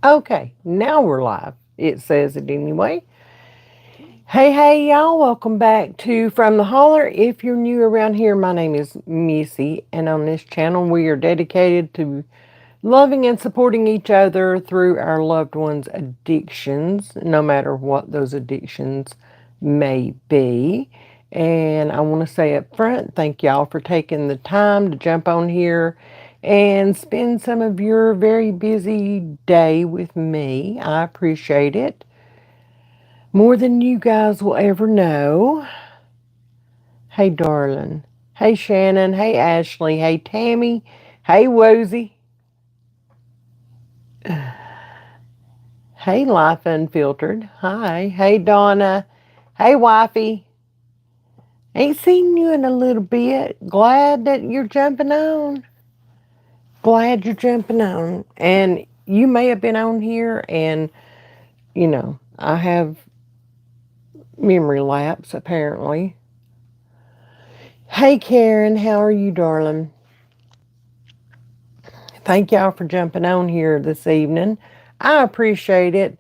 Okay, now we're live. It says it anyway. Hey, y'all, welcome back to From the Holler. If you're new around here, my name is Missy, and on this channel, we are dedicated to loving and supporting each other through our loved ones' addictions, no matter what those addictions may be. And I want to say up front, thank y'all for taking the time to jump on here and spend some of your very busy day with me. I appreciate it more than you guys will ever know. Hey, darling. Hey, Shannon. Hey, Ashley. Hey, Tammy. Hey, Woozy. Hey, Life Unfiltered. Hi. Hey, Donna. Hey, Wifey. Ain't seen you in a little bit. Glad that you're jumping on. Glad you're jumping on. And you may have been on here, and, I have memory lapse apparently. Hey, Karen. How are you, darling? Thank y'all for jumping on here this evening. I appreciate it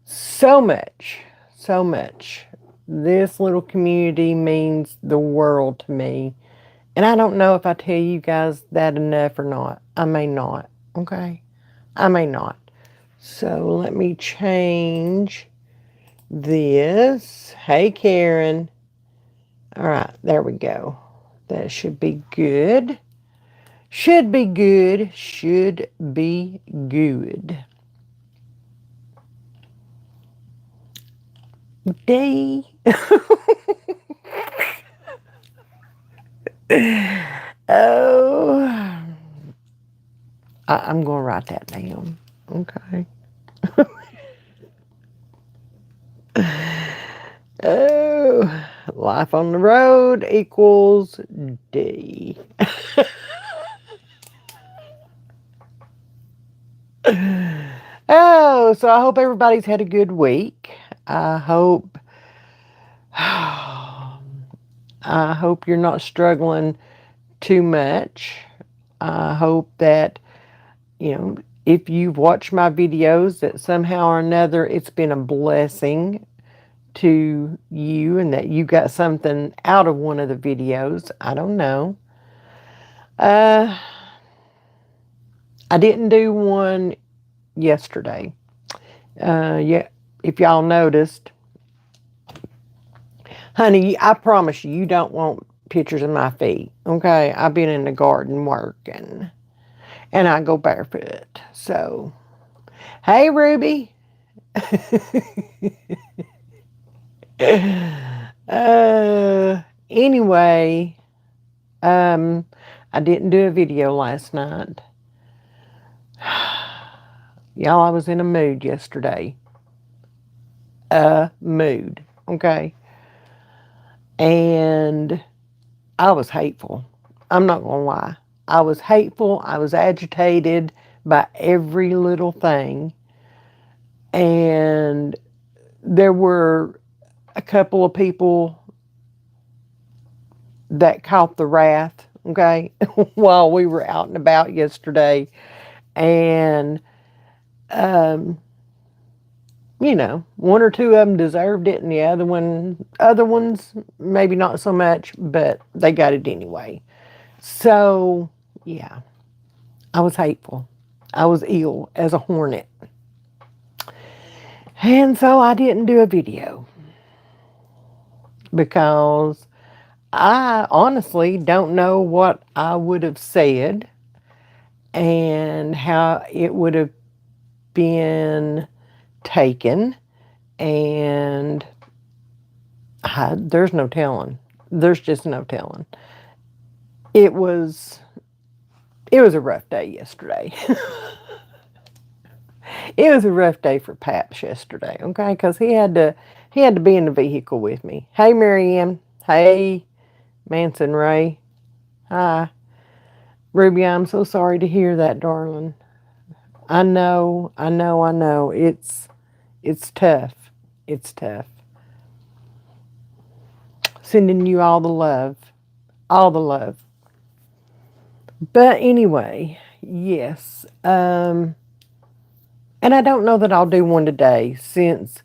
so much. So much. This little community means the world to me. And I don't know if I tell you guys that enough or not. I may not. Okay? I may not. So let me change this. Hey, Karen. All right, there we go. That should be good. Should be good. Should be good. Day. Oh, I'm going to write that down. Okay. Oh, life on the road equals D. Oh, so I hope everybody's had a good week. I hope I hope you're not struggling too much. I hope that, if you've watched my videos, that somehow or another it's been a blessing to you and that you got something out of one of the videos. I don't know. Uh, I didn't do one yesterday. Yeah, if y'all noticed, honey, I promise you, you don't want pictures of my feet. Okay, I've been in the garden working, and I go barefoot. So, hey, Ruby. Anyway, um, I didn't do a video last night. Y'all, I was in a mood yesterday. A mood, okay? And I was hateful. I'm not going to lie. I was hateful. I was agitated by every little thing. And there were a couple of people that caught the wrath, okay, while we were out and about yesterday. And, um, one or two of them deserved it, and the other ones, maybe not so much, but they got it anyway. So, yeah, I was hateful. I was ill as a hornet. And so I didn't do a video because I honestly don't know what I would have said and how it would have been taken. And there's no telling. There's just no telling. It was it was a rough day yesterday. It was a rough day for Paps yesterday, okay? Because he had to be in the vehicle with me. Hey, Marianne. Hey, Manson Ray. Hi, Ruby. I'm so sorry to hear that, darling. I know. It's tough. It's tough. Sending you all the love, all the love. But anyway, yes. And I don't know that I'll do one today since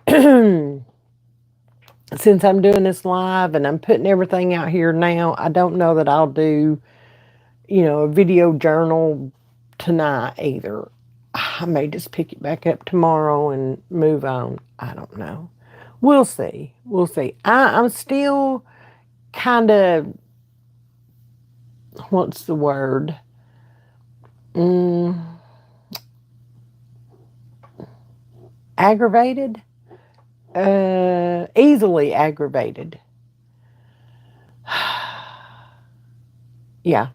I'm doing this live and I'm putting everything out here now. I don't know that I'll do, a video journal tonight either. I may just pick it back up tomorrow and move on. I don't know. We'll see. We'll see. I'm still kind of, what's the word? Aggravated? Easily aggravated. Yeah,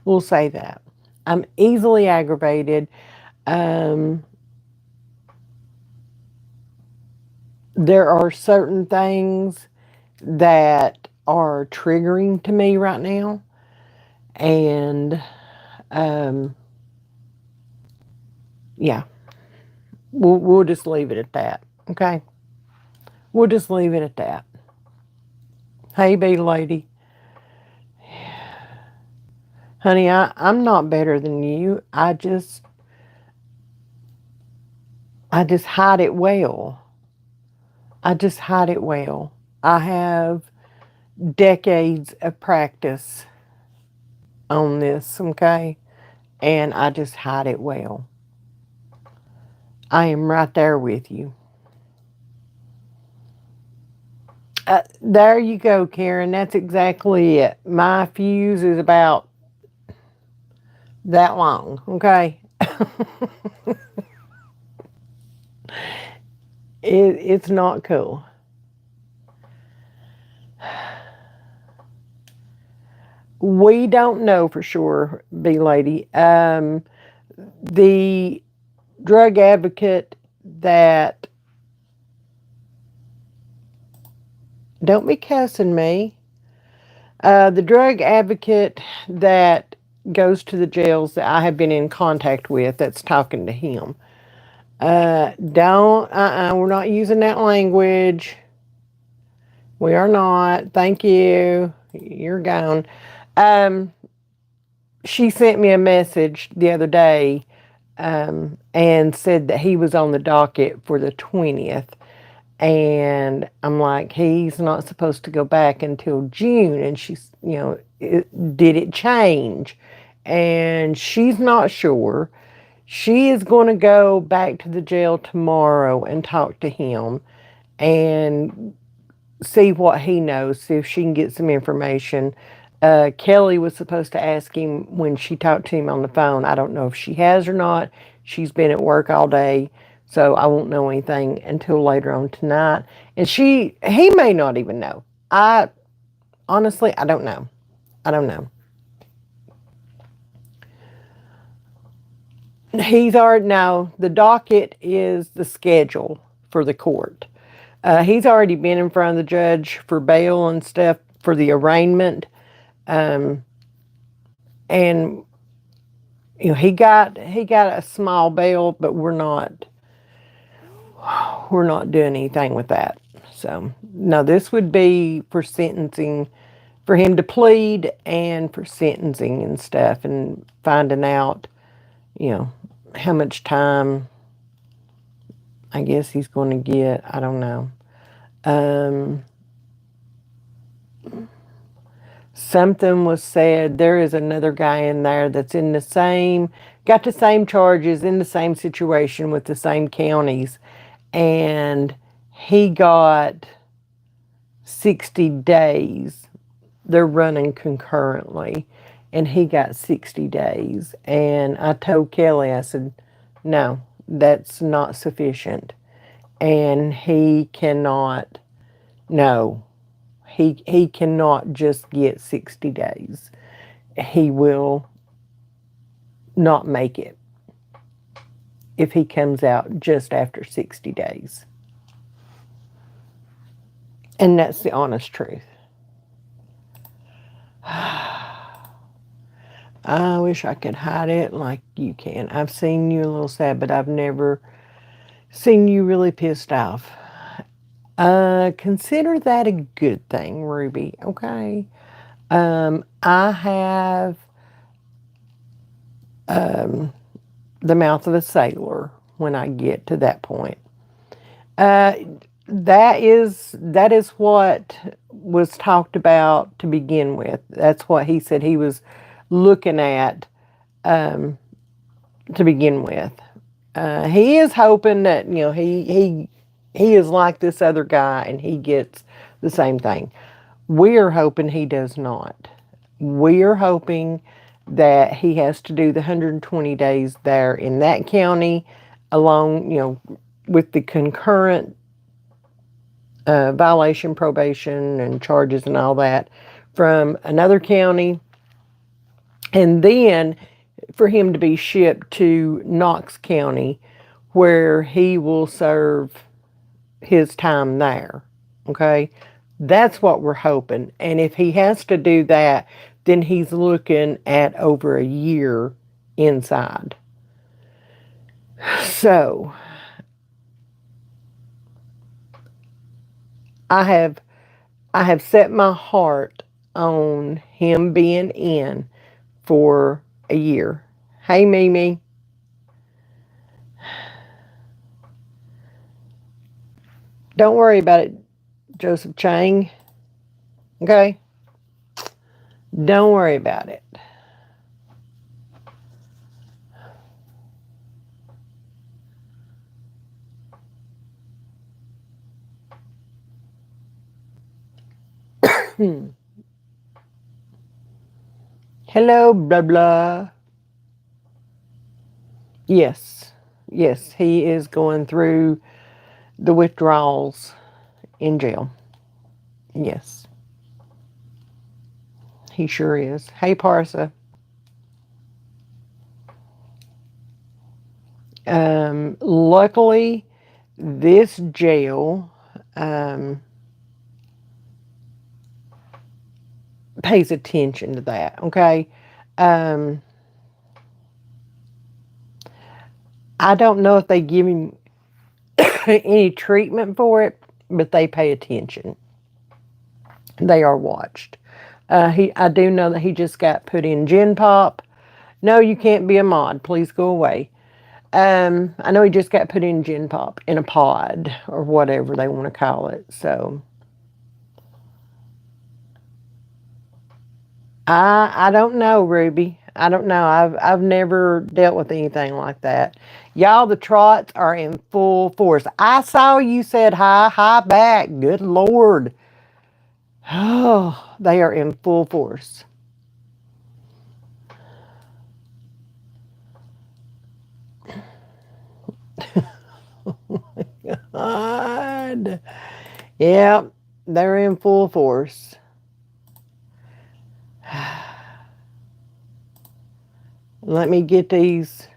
we'll say that. I'm easily aggravated. Um, there are certain things that are triggering to me right now. And yeah, we'll just leave it at that. Okay? We'll just leave it at that. Hey, bee lady. Honey, I'm not better than you. I just hide it well. I just hide it well. I have decades of practice on this, okay? And I just hide it well. I am right there with you. There you go, Karen. That's exactly it. My fuse is about that long, okay? It's not cool. We don't know for sure, B lady. The drug advocate that, don't be cussing me. The drug advocate that goes to the jails that I have been in contact with that's talking to him. We're not using that language. We are not. Thank you. You're gone. She sent me a message the other day and said that he was on the docket for the 20th. And I'm like, he's not supposed to go back until June. And she's, did it change? And she's not sure. She is going to go back to the jail tomorrow and talk to him and see what he knows, see if she can get some information. Kelly was supposed to ask him when she talked to him on the phone. I don't know if she has or not. She's been at work all day, so I won't know anything until later on tonight. And he may not even know. Honestly, I don't know. I don't know. The docket is the schedule for the court. He's already been in front of the judge for bail and stuff for the arraignment. And he got a small bail, but we're not doing anything with that. So no, this would be for sentencing, for him to plead and for sentencing and stuff, and finding out, how much time I guess he's going to get. I don't know. Something was said. There is another guy in there that's got the same charges, in the same situation with the same counties, and he got 60 days. They're running concurrently, and he got 60 days. And I told Kelly, I said, no, that's not sufficient. And he cannot, no, he cannot just get 60 days. He will not make it if he comes out just after 60 days. And that's the honest truth. I wish I could hide it like you can. I've seen you a little sad, but I've never seen you really pissed off. Consider that a good thing, Ruby, okay? I have the mouth of a sailor when I get to that point. Uh, that is what was talked about to begin with. That's what he said he was looking at to begin with. He is hoping that he is like this other guy and he gets the same thing. We are hoping he does not. We are hoping that he has to do the 120 days there in that county, along with the concurrent violation, probation, and charges and all that from another county, and then for him to be shipped to Knox County where he will serve his time there. Okay? That's what we're hoping. And if he has to do that, then he's looking at over a year inside. So, I have set my heart on him being in for a year. Hey, Mimi. Don't worry about it, Joseph Chang. Okay? Don't worry about it. Hello, blah, blah. Yes. Yes, he is going through the withdrawals in jail. Yes. He sure is. Hey, Parsa. Luckily, this jail pays attention to that, okay? I don't know if they give him any treatment for it, but they pay attention. They are watched. I do know that he just got put in Gen Pop. No, you can't be a mod. Please go away. I know he just got put in Gen Pop, in a pod, or whatever they want to call it. So, I don't know, Ruby. I don't know. I've never dealt with anything like that. Y'all, the trots are in full force. I saw you said hi, hi back. Good Lord. Oh, they are in full force. Oh my God. Yep, they're in full force. Let me get these.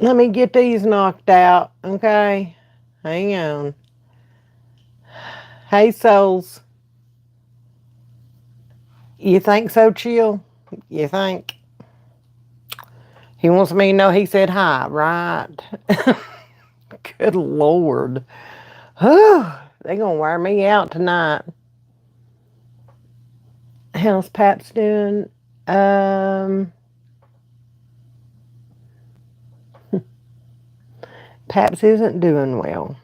Let me get these knocked out, okay? Hang on. Hey, souls. You think so, Chill? You think? He wants me to know he said hi, right? Good Lord. Whew, they gonna wear me out tonight. How's Paps doing? Paps isn't doing well.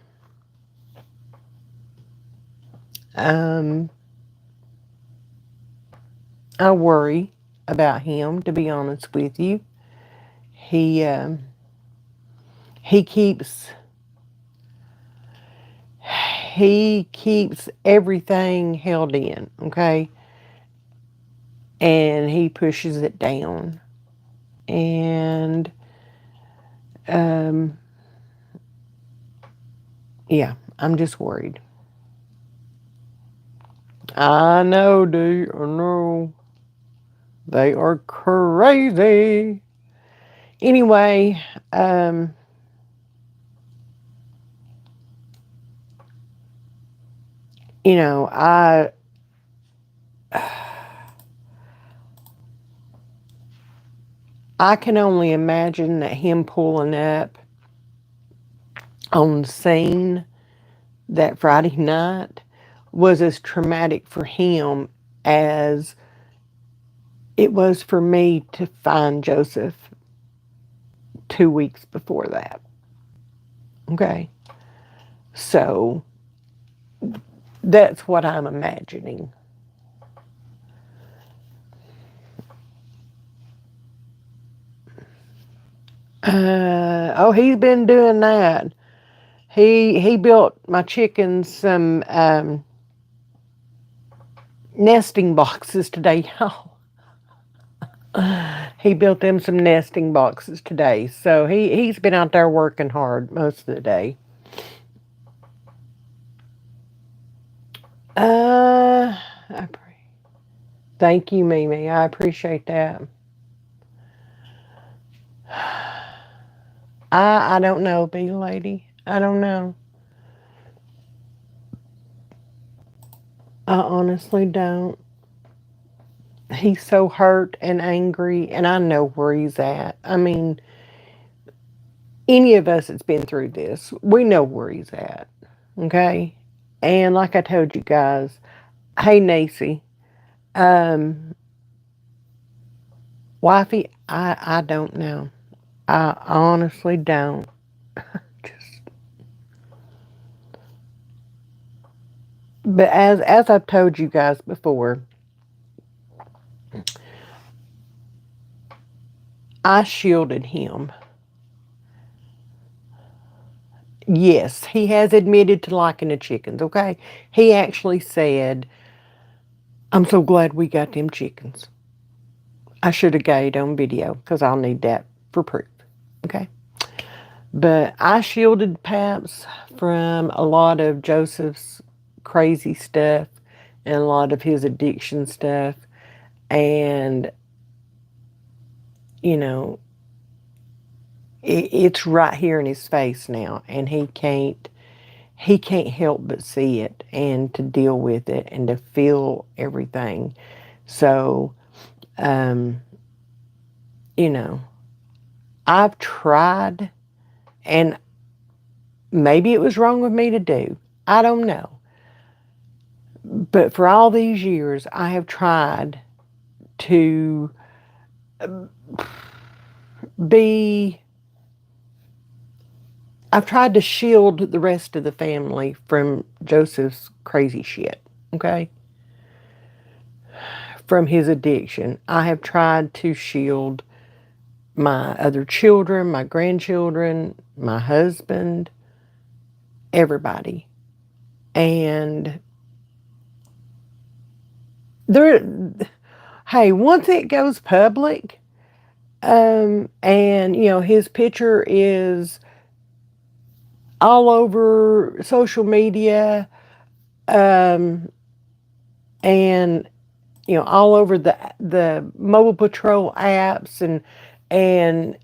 I worry about him, to be honest with you. He keeps he keeps everything held in, okay? And he pushes it down. And yeah, I'm just worried. I know, dude. I know. They are crazy. Anyway, you know, I can only imagine that him pulling up on the scene that Friday night was as traumatic for him as it was for me to find Joseph 2 weeks before that. Okay. So that's what I'm imagining. Oh, he's been doing that. He built my chickens some nesting boxes today, y'all. He built them some nesting boxes today. So he's been out there working hard most of the day. I pray. Thank you, Mimi. I appreciate that. I don't know, bee lady. I don't know. I honestly don't. He's so hurt and angry, and I know where he's at. I mean, any of us that's been through this, we know where he's at. Okay? And like I told you guys, hey, Nacy, um, wifey, I don't know. I honestly don't. Just, but as I've told you guys before, I shielded him. Yes, he has admitted to liking the chickens, okay? He actually said, I'm so glad we got them chickens. I should have got it on video because I'll need that for proof, okay? But I shielded Paps from a lot of Joseph's crazy stuff and a lot of his addiction stuff. And, you know, it's right here in his face now. And he can't help but see it and to deal with it and to feel everything. So, um, you know, I've tried, and maybe it was wrong of me to do. I don't know. But for all these years, I have tried to be, I've tried to shield the rest of the family from Joseph's crazy shit, okay? From his addiction. I have tried to shield my other children, my grandchildren, my husband, everybody. And there, hey, once it goes public, and his picture is all over social media, and all over the mobile patrol apps, and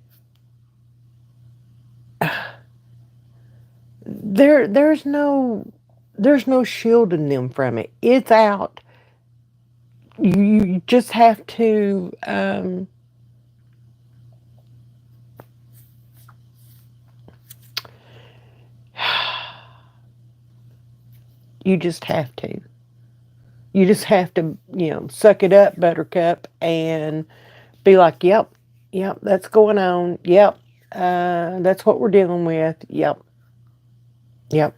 there's no shielding them from it. It's out. You just have to you just have to. You just have to, suck it up, Buttercup, and be like, yep, that's going on. Yep, that's what we're dealing with. Yep, yep.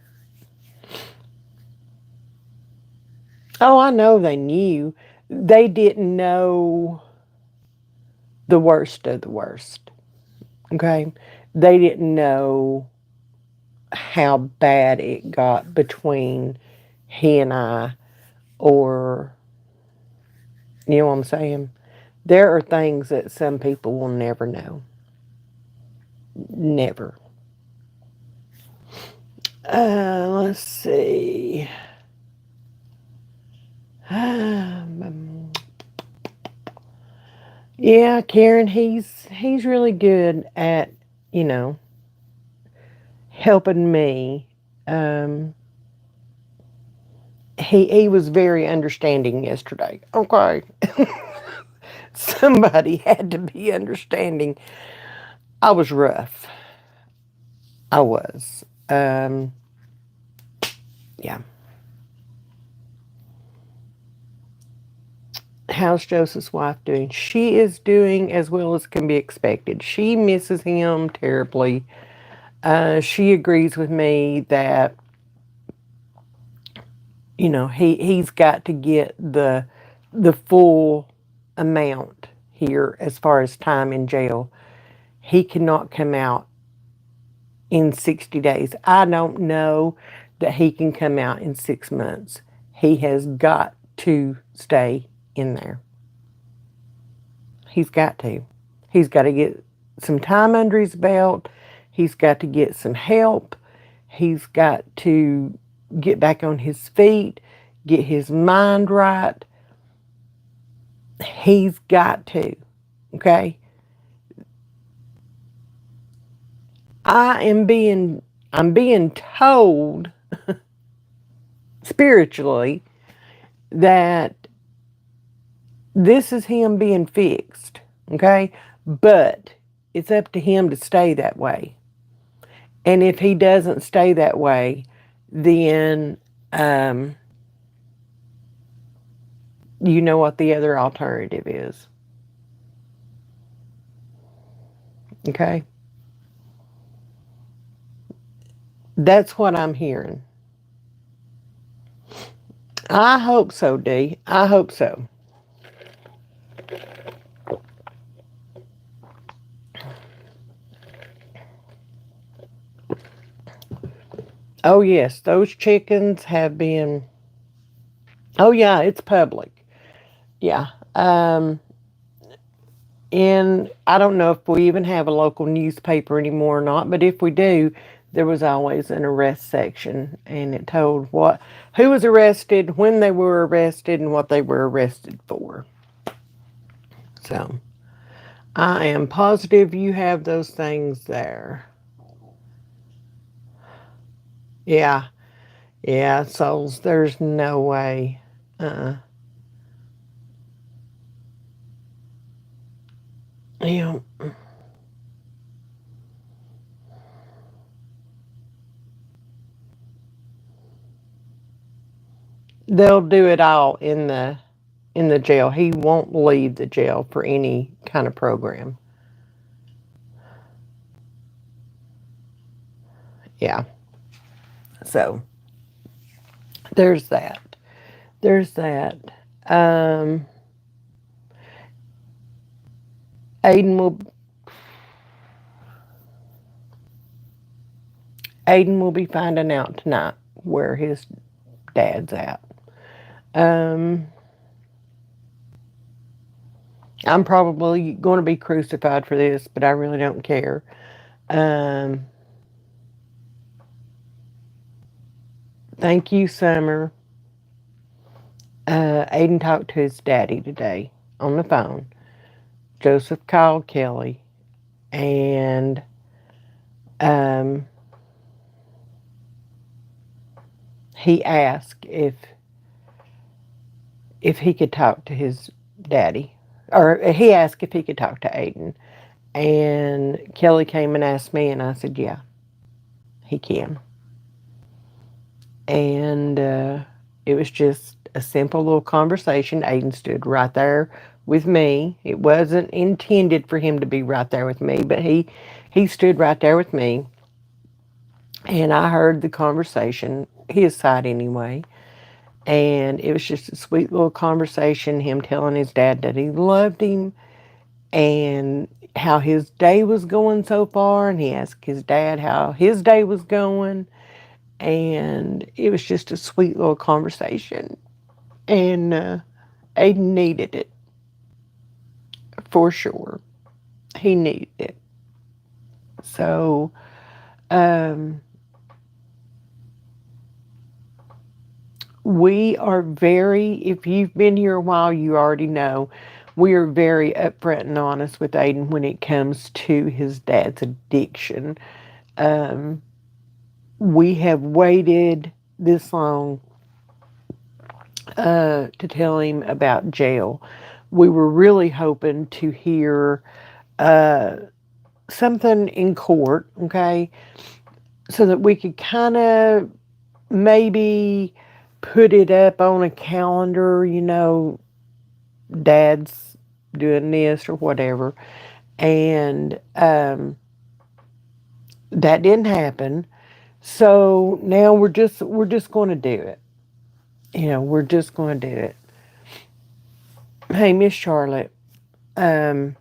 Oh, I know they knew. They didn't know the worst of the worst. Okay? They didn't know how bad it got between he and I, or, you know what I'm saying? There are things that some people will never know. Never. Let's see. Yeah, Karen, he's really good at, you know, helping me. Um, he was very understanding yesterday. Okay. Somebody had to be understanding. I was rough. I was. Yeah. How's Joseph's wife doing? She is doing as well as can be expected. She misses him terribly. She agrees with me that he's got to get the full amount here as far as time in jail. He cannot come out in 60 days. I don't know that he can come out in 6 months. He has got to stay in there. He's got to. He's got to get some time under his belt. He's got to get some help. He's got to get back on his feet, get his mind right. He's got to. Okay? I'm being told spiritually that this is him being fixed, okay? But it's up to him to stay that way. And if he doesn't stay that way, then you know what the other alternative is. Okay? That's what I'm hearing. I hope so, Dee. I hope so. Oh, yes, those chickens have been. Oh, yeah, it's public. Yeah. And I don't know if we even have a local newspaper anymore or not, but if we do, there was always an arrest section, and it told who was arrested, when they were arrested, and what they were arrested for. So I am positive you have those things there. Yeah. Yeah, souls, there's no way. You know, they'll do it all in the jail. He won't leave the jail for any kind of program. Yeah. So there's that. There's that. Um, Aiden will Aiden will be finding out tonight where his dad's at. Um, I'm probably going to be crucified for this, but I really don't care. Um, Thank you, Summer. Aiden talked to his daddy today on the phone. Joseph called Kelly, and um, he asked if he could talk to his daddy, or he asked if he could talk to Aiden. And Kelly came and asked me, and I said, yeah, he can. And it was just a simple little conversation. Aiden stood right there with me. It wasn't intended for him to be right there with me, but he stood right there with me. And I heard the conversation, his side anyway. And it was just a sweet little conversation, him telling his dad that he loved him and how his day was going so far. And he asked his dad how his day was going. And it was just a sweet little conversation. And Aiden needed it. For sure. He needed it. So, we are if you've been here a while, you already know, we are very upfront and honest with Aiden when it comes to his dad's addiction. We have waited this long to tell him about jail. We were really hoping to hear something in court, okay, so that we could kind of maybe put it up on a calendar, Dad's doing this or whatever. And that didn't happen. So now we're just going to do it. We're just going to do it. Hey, Miss Charlotte, um,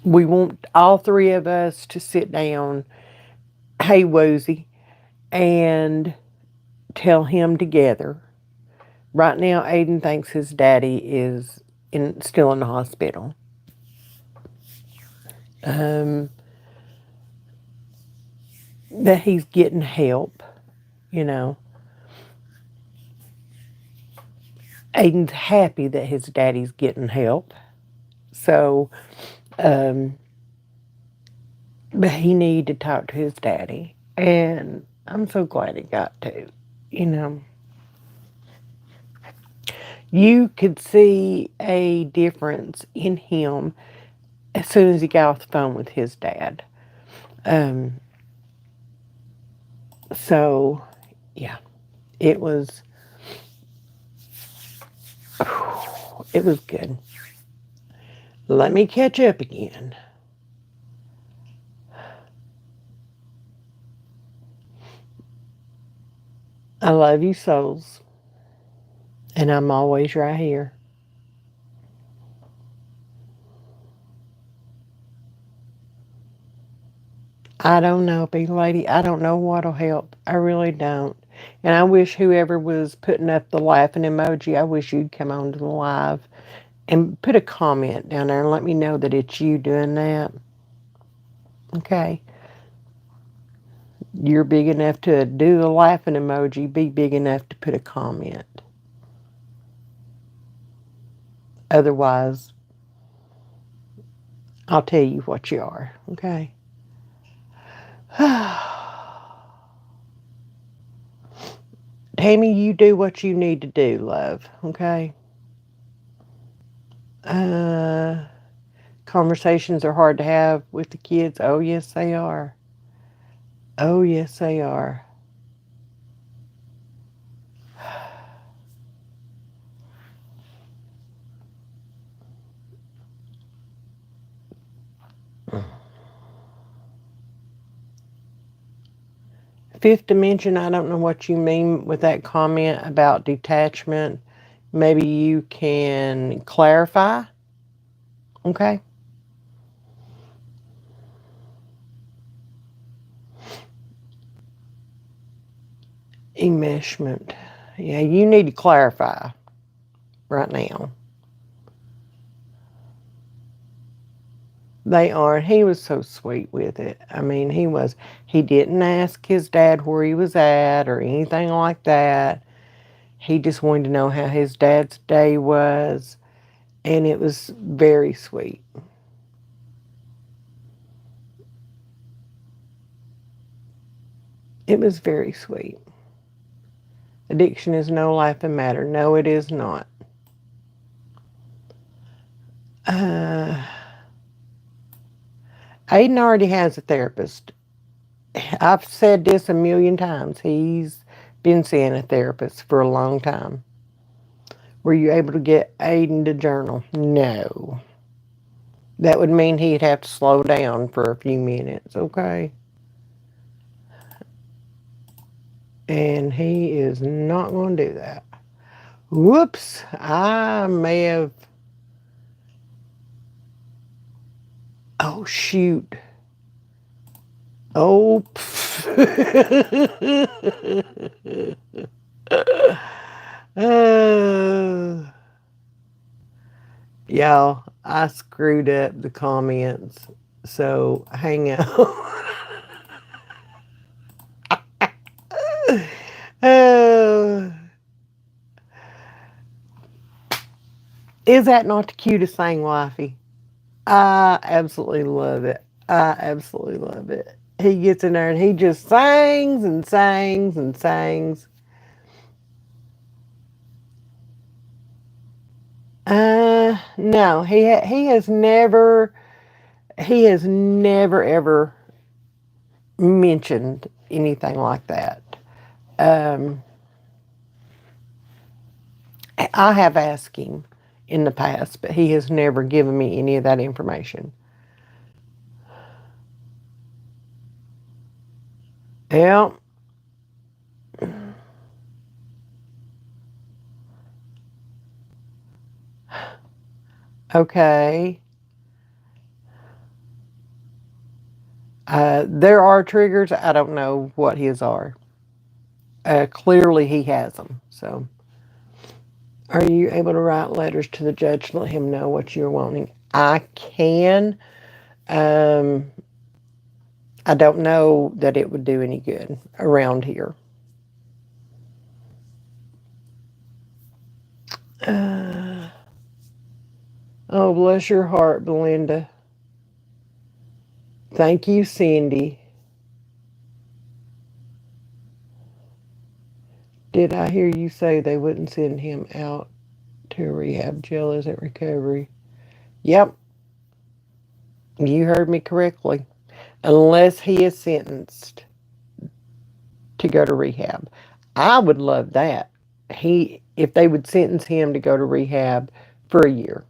we want all three of us to sit down. Hey, Woozy, and tell him together. Right now, Aiden thinks his daddy is still in the hospital. Um, that he's getting help. You know, Aiden's happy that his daddy's getting help. So, um, but he needed to talk to his daddy, and I'm so glad he got to. You know, you could see a difference in him as soon as he got off the phone with his dad. Um, so, yeah, it was it was good. Let me catch up again. I love you souls, and I'm always right here. I don't know, big lady. I don't know what'll help. I really don't. And I wish whoever was putting up the laughing emoji, I wish you'd come on to the live and put a comment down there and let me know that it's you doing that. Okay. You're big enough to do the laughing emoji. Be big enough to put a comment. Otherwise, I'll tell you what you are. Okay. Tammy, you do what you need to do, love. Okay. Uh, Conversations are hard to have with the kids. Oh, yes, they are. Oh, yes, they are. Fifth dimension, I don't know what you mean with that comment about detachment. Maybe you can clarify. Okay. Enmeshment. Yeah, you need to clarify right now. They are. He was so sweet with it. I mean, he didn't ask his dad where he was at or anything like that. He just wanted to know how his dad's day was, and it was very sweet. It was very sweet. Addiction is no laughing matter. No, it is not. Uh, Aiden already has a therapist. I've said this a million times. He's been seeing a therapist for a long time. Were you able to get Aiden to journal? No. That would mean he'd have to slow down for a few minutes, okay? And he is not going to do that. Whoops, I may have. Oh, shoot. Oh, uh, y'all, I screwed up the comments. So hang out. uh, is that not the cutest thing, wifey? I absolutely love it. I absolutely love it. He gets in there and he just sings and sings and sings. No, he has never ever mentioned anything like that. Um, I have asked him in the past, but he has never given me any of that information. Yeah. Okay. There are triggers. I don't know what his are. Clearly, he has them. So, are you able to write letters to the judge to let him know what you're wanting? I can. Um, I don't know that it would do any good around here. Oh, bless your heart, Belinda. Thank you, Cindy. Did I hear you say they wouldn't send him out to rehab? Jail isn't recovery. Yep, you heard me correctly. Unless he is sentenced to go to rehab. I would love that. If they would sentence him to go to rehab for a year,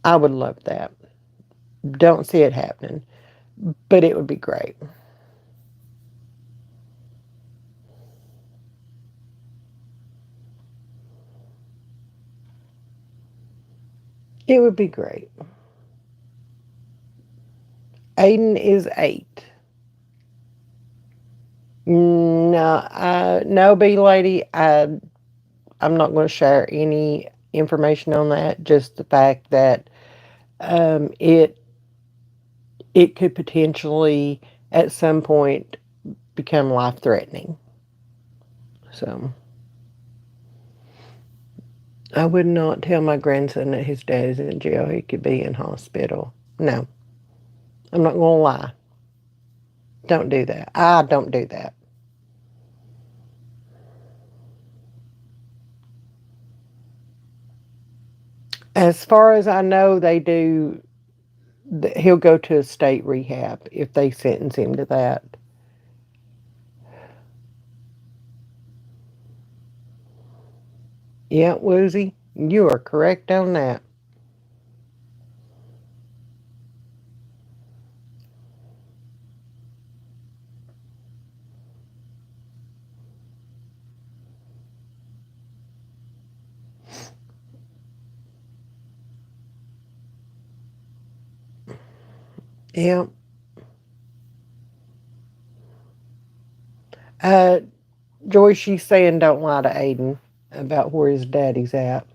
I would love that. Don't see it happening, but it would be great. It would be great. Aiden is 8. No, B lady. I'm not going to share any information on that. Just the fact that it could potentially at some point become life threatening. So I would not tell my grandson that his dad is in jail. He could be in hospital. No, I'm not going to lie. Don't do that. I don't do that. As far as I know, they do. He'll go to a state rehab if they sentence him to that. Yeah, Woozy, you are correct on that. Yeah. Uh, Joy, she's saying don't lie to Aiden about where his daddy's at.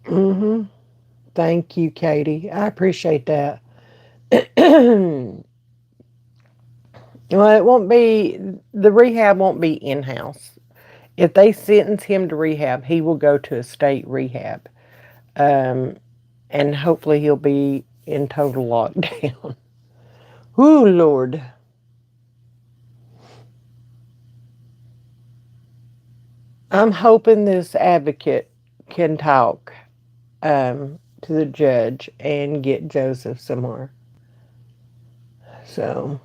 Mm-hmm. Thank you, Katie. I appreciate that. Well, it won't be, the rehab won't be in house. If they sentence him to rehab, he will go to a state rehab. Um, and hopefully he'll be in total lockdown. Ooh, Lord. I'm hoping this advocate can talk to the judge and get Joseph somewhere. So,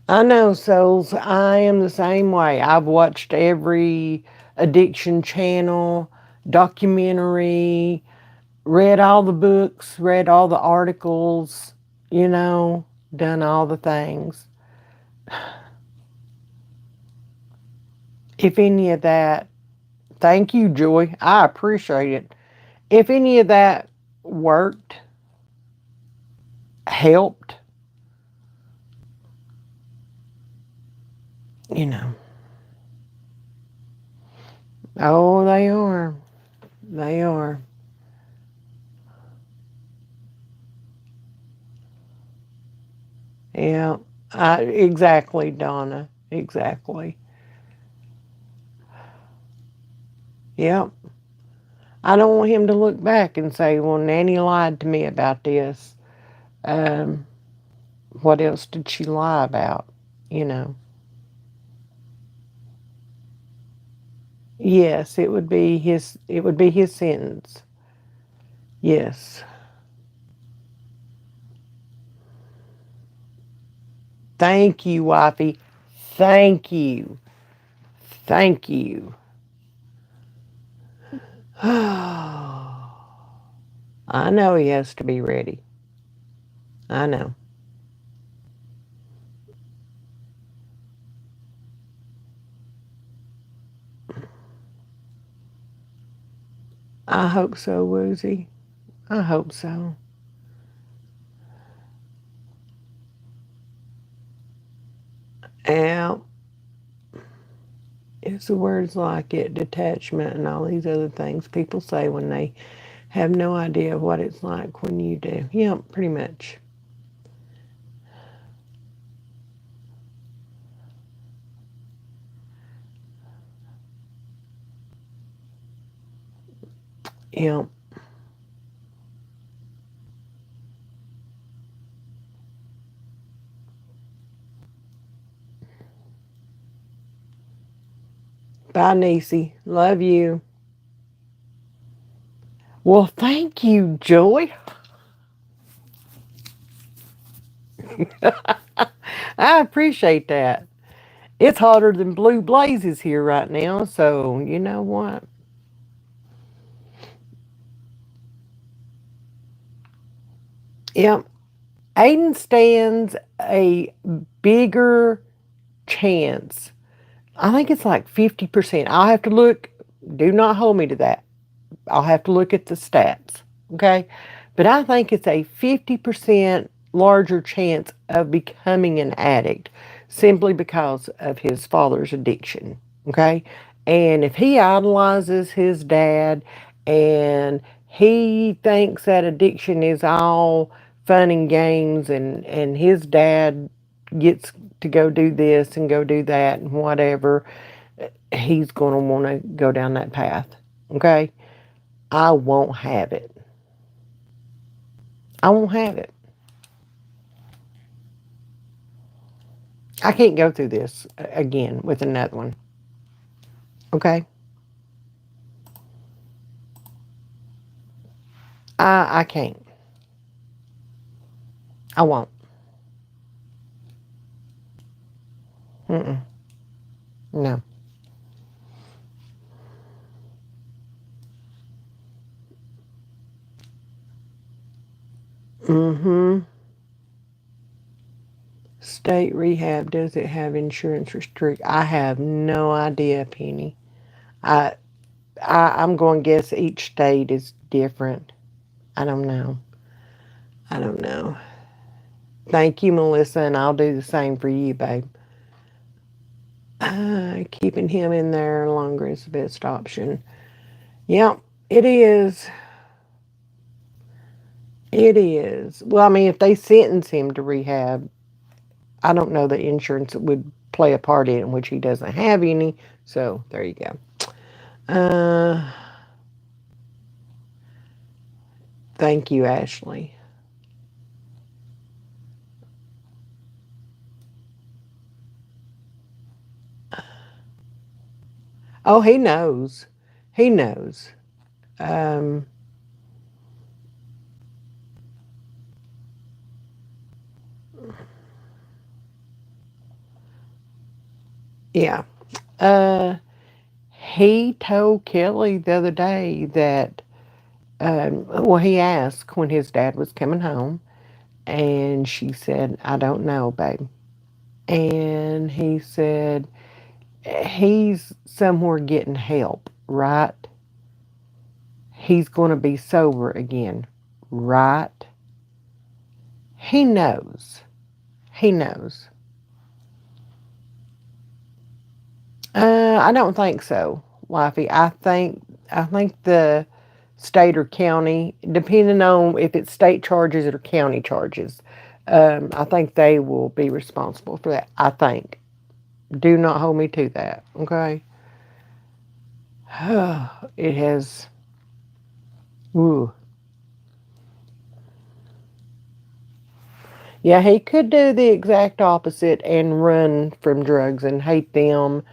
I know, souls. I am the same way. I've watched every addiction channel, documentary, read all the books, read all the articles, you know, done all the things. If any of that, thank you, Joy. I appreciate it. If any of that worked, helped, you know. Oh, they are. They are. Yeah. Exactly, Donna. Exactly. Yep. I don't want him to look back and say, well, Nanny lied to me about this. Um, what else did she lie about? you know. Yes, it would be his sentence. Yes. Thank you, wifey. Thank you. Thank you. I know he has to be ready. I know. I hope so, Woozy. I hope so. And it's the words like it, detachment, and all these other things people say when they have no idea what it's like when you do. Yeah, pretty much. Yeah. Bye, Niecy. Love you. Well, thank you, Joy. I appreciate that. It's hotter than blue blazes here right now, so you know what? Yep. Aiden stands a bigger chance. I think it's like 50%. I'll have to look. Do not hold me to that. I'll have to look at the stats. Okay. But I think it's a 50% larger chance of becoming an addict simply because of his father's addiction. Okay. And if he idolizes his dad and he thinks that addiction is all fun and games and his dad gets to go do this and go do that and whatever, he's going to want to go down that path. Okay. I won't have it. I won't have it. I can't go through this again with another one. Okay? I can't. I won't. Mm-mm. No. Mm-hmm. State rehab, does it have insurance restrict? I have no idea, Penny. I, I'm going to guess each state is different. I don't know. I don't know. Thank you, Melissa, and I'll do the same for you, babe. Keeping him in there longer is the best option. Yep, it is. It is. Well, I mean, if they sentence him to rehab, I don't know that insurance would play a part in it, which he doesn't have any. So there you go. Uh, Thank you, Ashley. Oh, he knows. He knows. Um, yeah. Uh, he told Kelly the other day that, well, he asked when his dad was coming home, and she said, I don't know, babe. And he said, he's somewhere getting help, right? He's going to be sober again, right? He knows. He knows. I don't think so, wifey. I think the state or county, depending on if it's state charges or county charges, I think they will be responsible for that. I think. Do not hold me to that. Okay. It has. Ooh. Yeah, he could do the exact opposite and run from drugs and hate them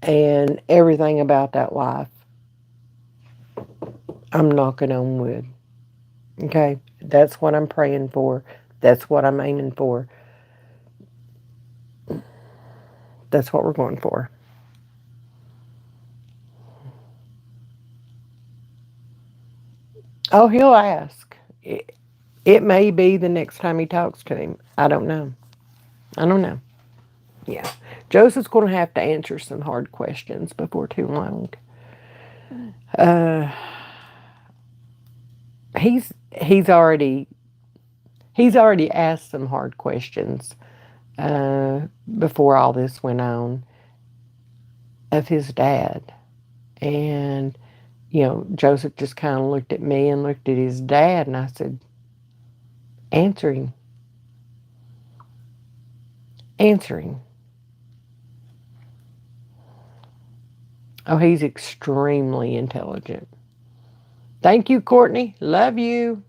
and everything about that life. I'm knocking on wood. Okay? That's what I'm praying for. That's what I'm aiming for. That's what we're going for. Oh, he'll ask. It may be the next time he talks to him. I don't know. I don't know. Yeah. Joseph's going to have to answer some hard questions before too long. Uh, he's already asked some hard questions before all this went on of his dad, and Joseph just kind of looked at me and looked at his dad, and I said, "Answering, answering." Oh, he's extremely intelligent. Thank you, Courtney. Love you.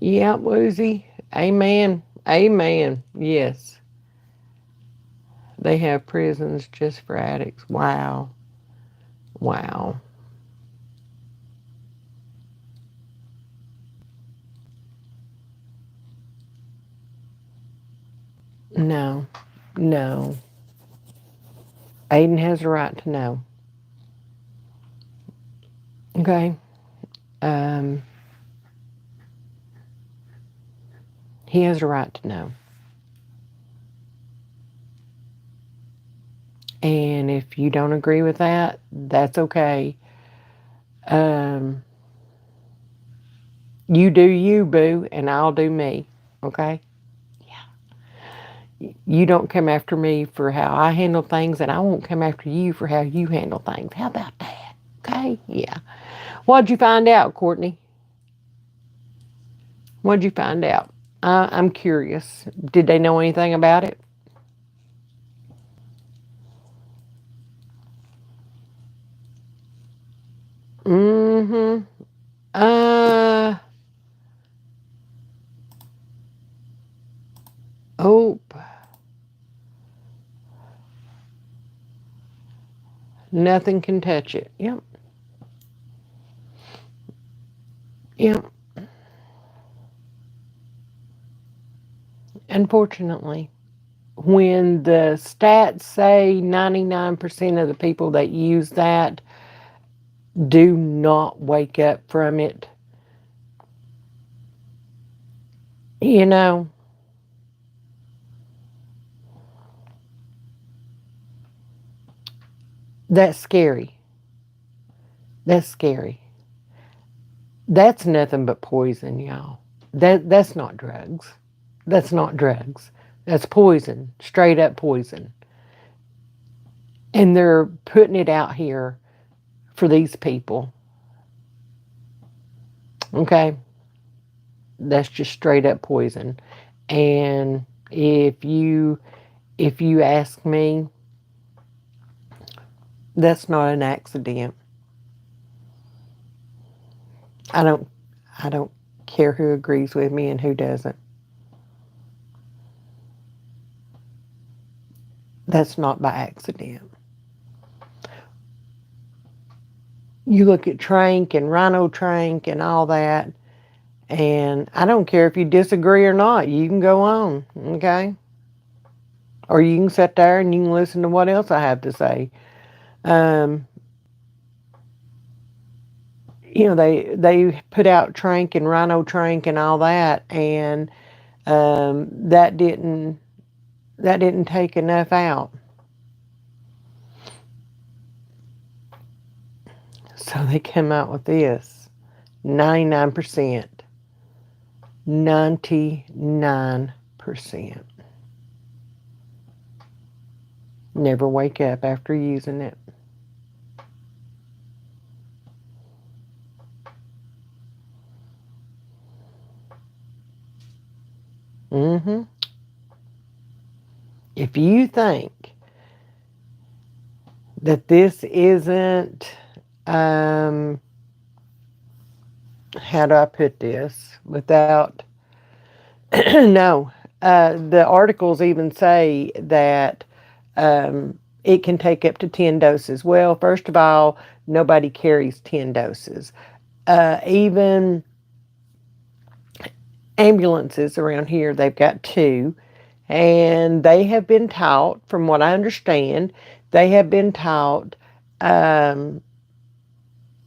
Yeah, Woozy. Amen. Amen. Yes. They have prisons just for addicts. Wow. Wow. No. No. Aiden has a right to know. Okay. Um, he has a right to know. And if you don't agree with that, that's okay. Um, you do you, boo, and I'll do me. Okay? You don't come after me for how I handle things, and I won't come after you for how you handle things. How about that? Okay? Yeah. What'd you find out, Courtney? What'd you find out? I'm curious. Did they know anything about it? Mm-hmm. Uh, oh, nothing can touch it. Yep. Yep. Unfortunately, when the stats say 99% of the people that use that do not wake up from it, you know, that's scary. That's scary. That's nothing but poison, y'all. That's not drugs. That's not drugs. That's poison. Straight up poison. And they're putting it out here for these people. Okay? That's just straight up poison. And if you ask me, that's not an accident. I don't I don't care who agrees with me and who doesn't. That's not by accident. You look at Trank and Rhino Trank and all that, and I don't care if you disagree or not. You can go on, okay? Or you can sit there and you can listen to what else I have to say. Um, they put out Trank and Rhino Trank and all that, and that didn't take enough out. So they came out with this 99%. 99%. Never wake up after using it. Mm-hmm. If you think that this isn't, how do I put this without, no, the articles even say that it can take up to 10 doses. Well, first of all, nobody carries 10 doses. Even ambulances around here, they've got 2. And they have been taught, from what I understand, they have been taught that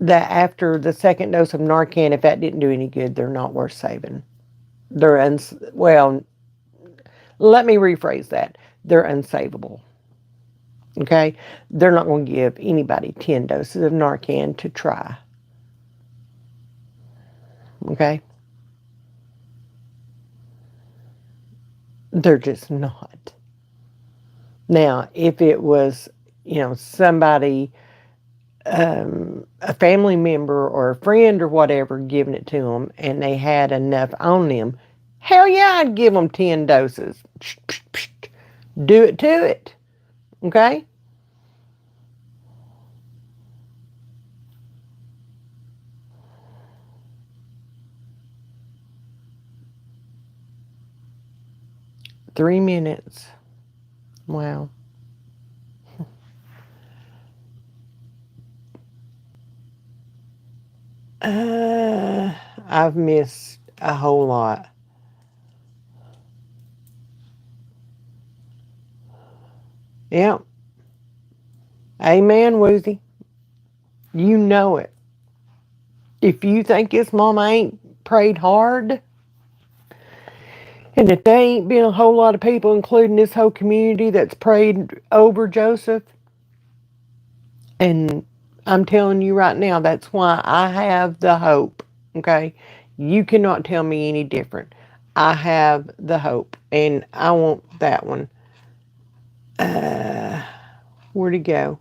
after the second dose of Narcan, if that didn't do any good, they're not worth saving. Well, let me rephrase that. They're unsavable. Okay? They're not going to give anybody 10 doses of Narcan to try. Okay? They're just not. Now, if it was, somebody, a family member or a friend or whatever giving it to them and they had enough on them, hell yeah, I'd give them 10 doses. Do it to it. Okay? Three minutes. Wow. I've missed a whole lot. Yep. Amen, Woozy. You know it. If you think his mama ain't prayed hard, and if there ain't been a whole lot of people, including this whole community, that's prayed over Joseph, and I'm telling you right now, that's why I have the hope, okay? You cannot tell me any different. I have the hope, and I want that one. Where'd he go?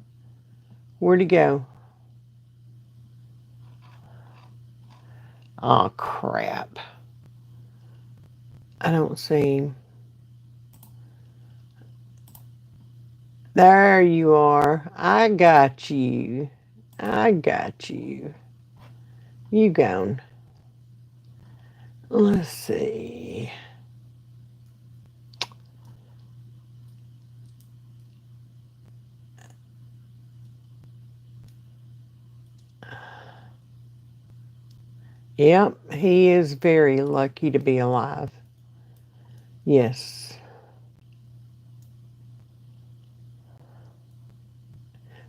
Where'd he go? Oh, crap. I don't see him. There you are. I got you. I got you. You gone. Let's see. Yep, he is very lucky to be alive. Yes.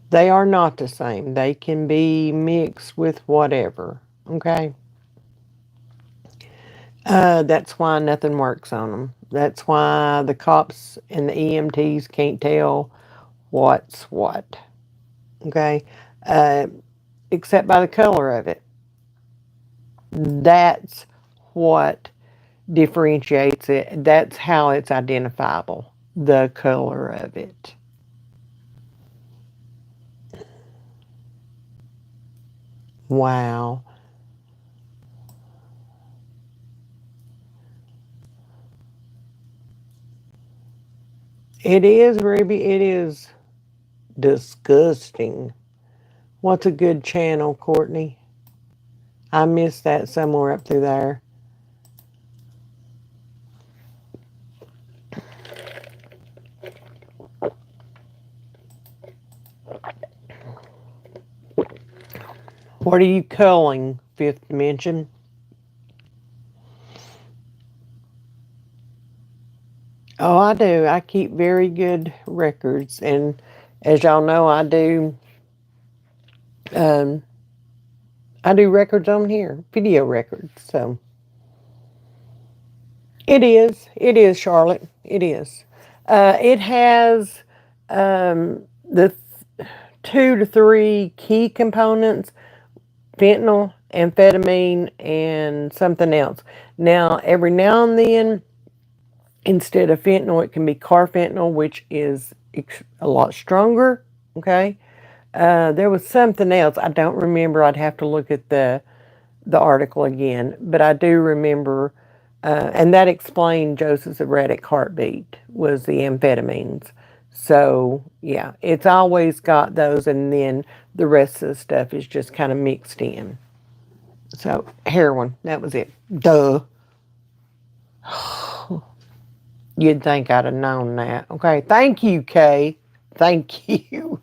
They are not the same. They can be mixed with whatever. Okay? That's why nothing works on them. That's why the cops and the EMTs can't tell what's what. Okay? Except by the color of it. That's what differentiates it. That's how it's identifiable. The color of it. Wow. It is, Ruby. It is disgusting. What's a good channel, Courtney? I missed that somewhere up through there. What are you culling, Fifth Dimension? Oh, I do. I keep very good records. And as y'all know, um, I do records on here, video records. So it is. It is, Charlotte. It is. It has the 2 to 3 key components: fentanyl, amphetamine, and something else. Now, every now and then, instead of fentanyl, it can be carfentanil, which is a lot stronger. Okay. There was something else. I don't remember. I'd have to look at the article again, but I do remember, and that explained Joseph's erratic heartbeat was the amphetamines. So, yeah, it's always got those, and then the rest of the stuff is just kind of mixed in. So, heroin, that was it. Duh. You'd think I'd have known that. Okay, thank you, Kay. Thank you.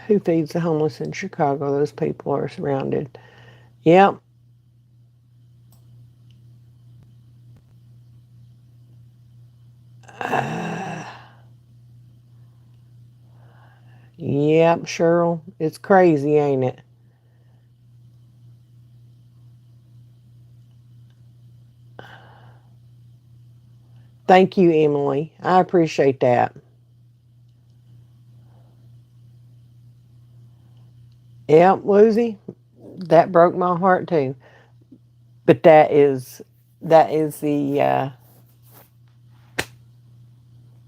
Who feeds the homeless in Chicago? Those people are surrounded. Yep. Yep, Cheryl. It's crazy, ain't it? Thank you, Emily. I appreciate that. Yep, Woozy. That broke my heart too. But that is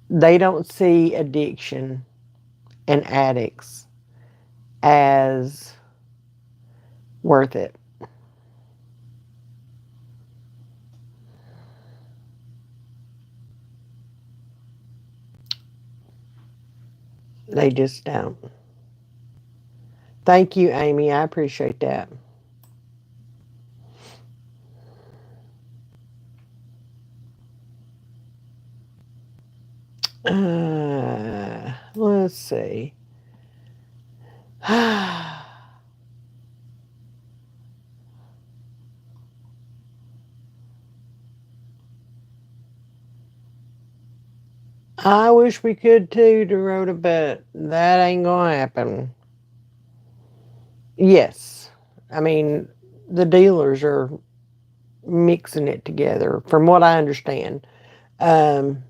they don't see addiction and addicts as worth it. They just don't. Thank you, Amy. I appreciate that. Let's see. I wish we could too, Dorota, but that ain't gonna happen. Yes. I mean, the dealers are mixing it together, from what I understand. Um,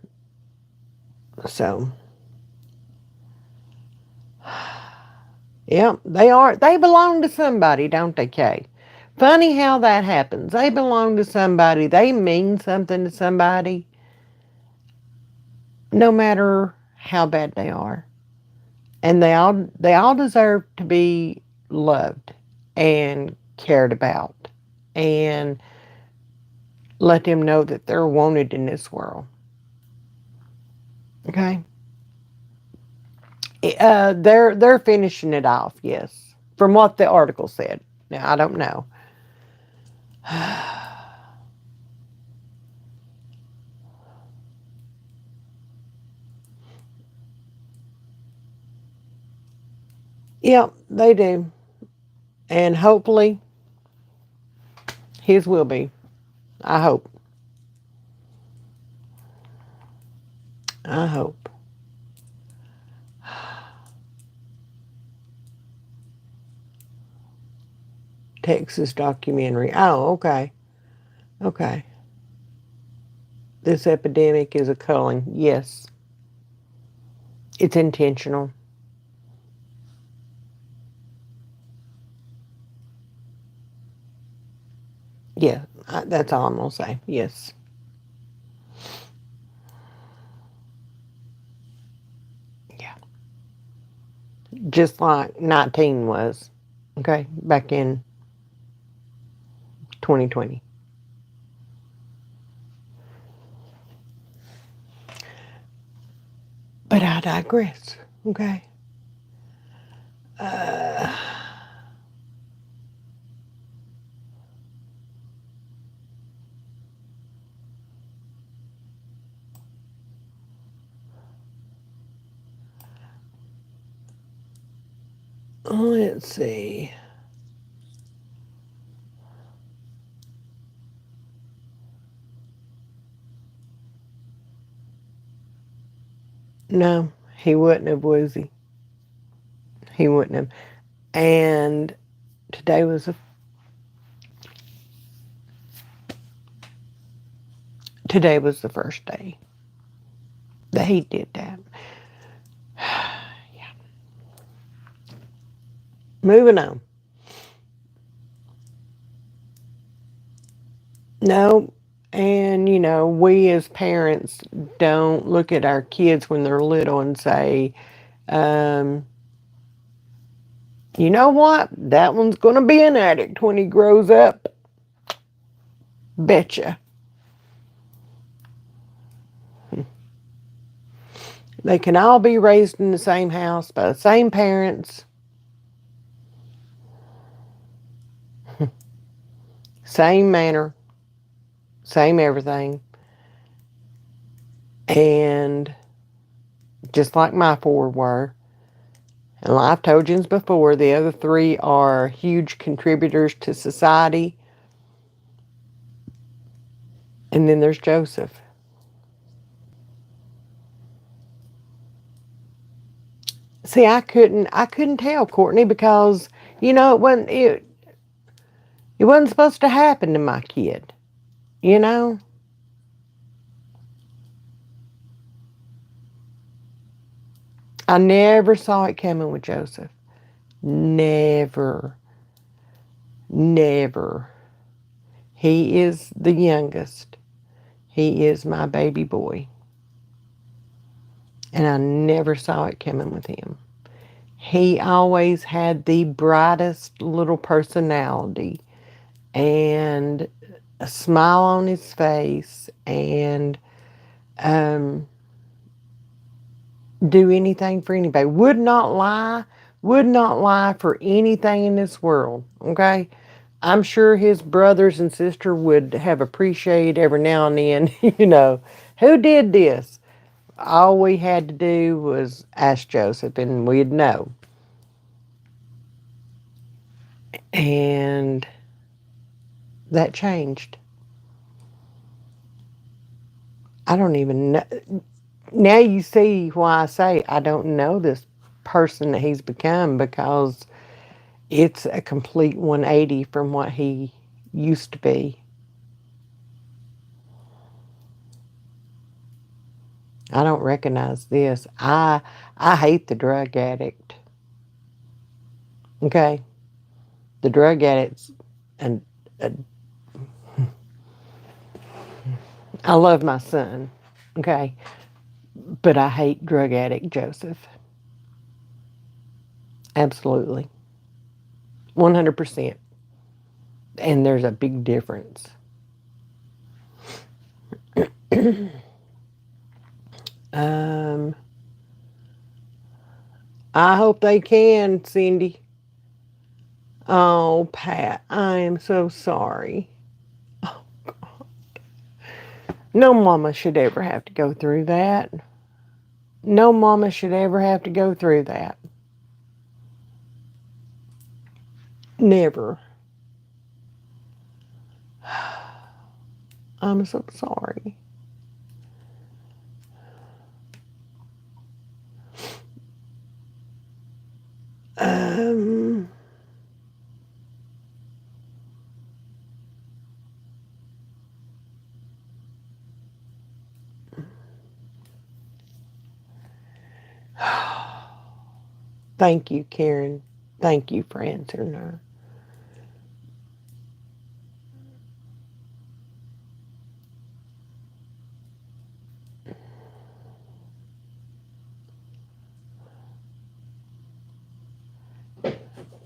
so, yeah, they are. They belong to somebody, don't they, Kay? Funny how that happens. They belong to somebody. They mean something to somebody, no matter how bad they are. And they all deserve to be loved and cared about, and let them know that they're wanted in this world. Okay. They're finishing it off. Yes, from what the article said. Now I don't know. Yep, they do, and hopefully his will be. I hope. I hope. Texas documentary. Oh, okay. Okay. This epidemic is a culling. Yes. It's intentional. Yeah, that's all I'm going to say. Yes. Yeah. Just like 19 was. Okay. Back in 2020. But I digress. Okay. Uh, let's see. No, he wouldn't have, was he? He wouldn't have. And today was a today was the first day that he did that. Yeah. Moving on. No, and we as parents don't look at our kids when they're little and say, um, you know what? That one's going to be an addict when he grows up. Betcha. They can all be raised in the same house by the same parents, same manner, same everything. And just like my four were. And like I've told you before, the other three are huge contributors to society. And then there's Joseph. See, I couldn't tell Courtney because it wasn't supposed to happen to my kid. You know, I never saw it coming with Joseph. Never, never. He is the youngest. He is my baby boy. And I never saw it coming with him. He always had the brightest little personality and a smile on his face and um, do anything for anybody. Would not lie for anything in this world, okay? I'm sure his brothers and sister would have appreciated every now and then, who did this? All we had to do was ask Joseph and we'd know. And that changed. I don't even know. Now you see why I say I don't know this person that he's become, because it's a complete 180 from what he used to be. I don't recognize this. I hate the drug addict. Okay? The drug addicts, and I love my son. Okay? But I hate drug addict Joseph. Absolutely. 100%. And there's a big difference. um, I hope they can, Cindy. Oh, Pat, I am so sorry. Oh, God. No mama should ever have to go through that. No mama should ever have to go through that. Never. I'm so sorry. Um, Thank you, Karen. Thank you for answering her.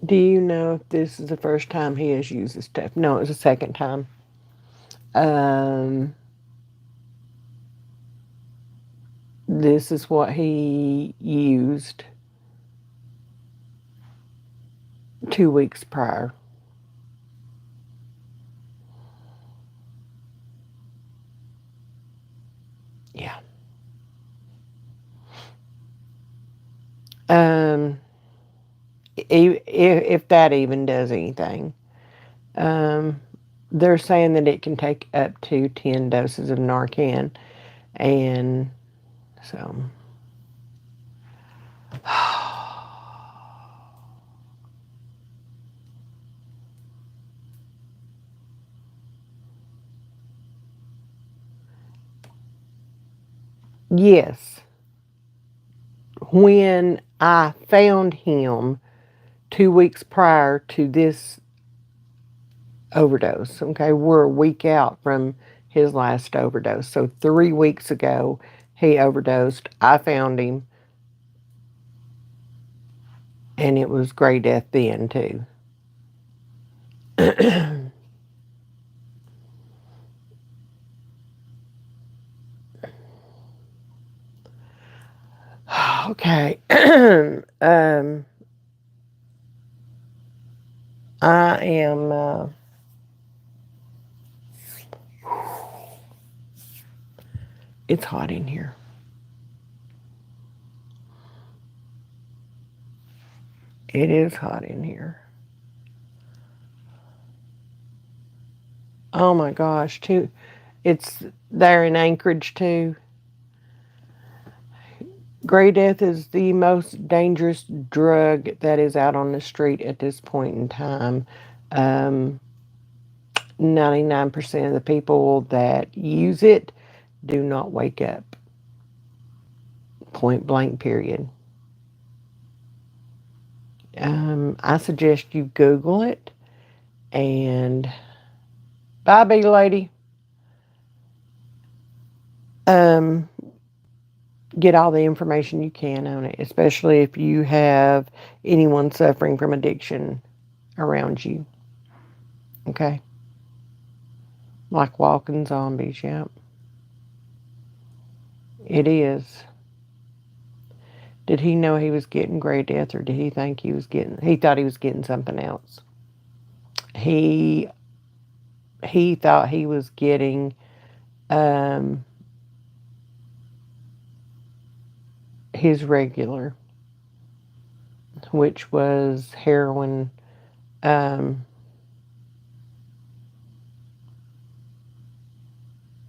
Do you know if this is the first time he has used this stuff? No, it was the second time. Um, this is what he used 2 weeks prior. Yeah. Um, if that even does anything. Um, they're saying that it can take up to 10 doses of Narcan. And so, yes, when I found him 2 weeks prior to this overdose, okay, we're a week out from his last overdose. So 3 weeks ago, he overdosed. I found him, and it was gray death then, too. Okay. I am. It's hot in here. It is hot in here. Oh my gosh, too. It's there in Anchorage too. Gray death is the most dangerous drug that is out on the street at this point in time. 99% of the people that use it do not wake up. Point blank, period. I suggest you Google it and bye, big lady. Um, get all the information you can on it, especially if you have anyone suffering from addiction around you. Okay? Like walking zombies, yep. It is. Did he know he was getting gray death, or did he think he thought he was getting something else? He thought he was getting um, his regular, which was heroin.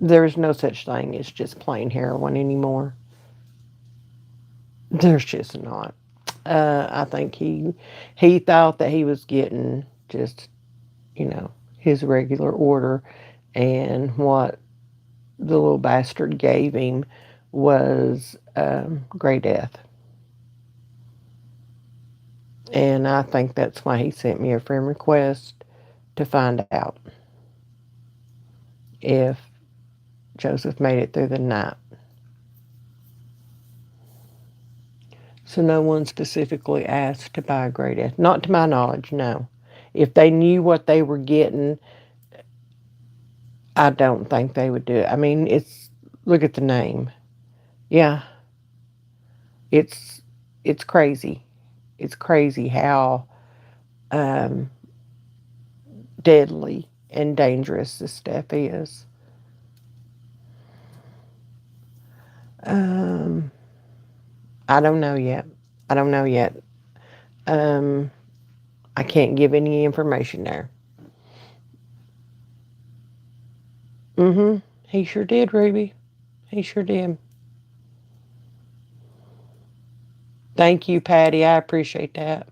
There's no such thing as just plain heroin anymore. There's just not. I think he thought that he was getting just, his regular order, and what the little bastard gave him was gray death. And I think that's why he sent me a friend request to find out if Joseph made it through the night. So no one specifically asked to buy gray death. Not to my knowledge, no. If they knew what they were getting, I don't think they would do it. I mean, look at the name. Yeah. It's crazy. It's crazy how deadly and dangerous this stuff is. I don't know yet. I don't know yet. I can't give any information there. He sure did, Ruby. He sure did. Thank you, Patty. I appreciate that.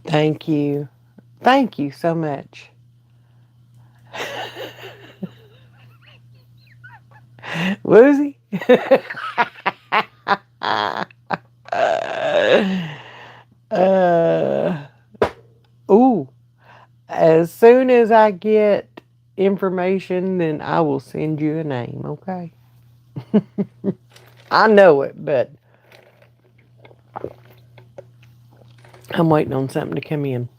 Thank you. Thank you so much. Woozy? uh, ooh. As soon as I get information, then I will send you a name, okay? I know it, but I'm waiting on something to come in.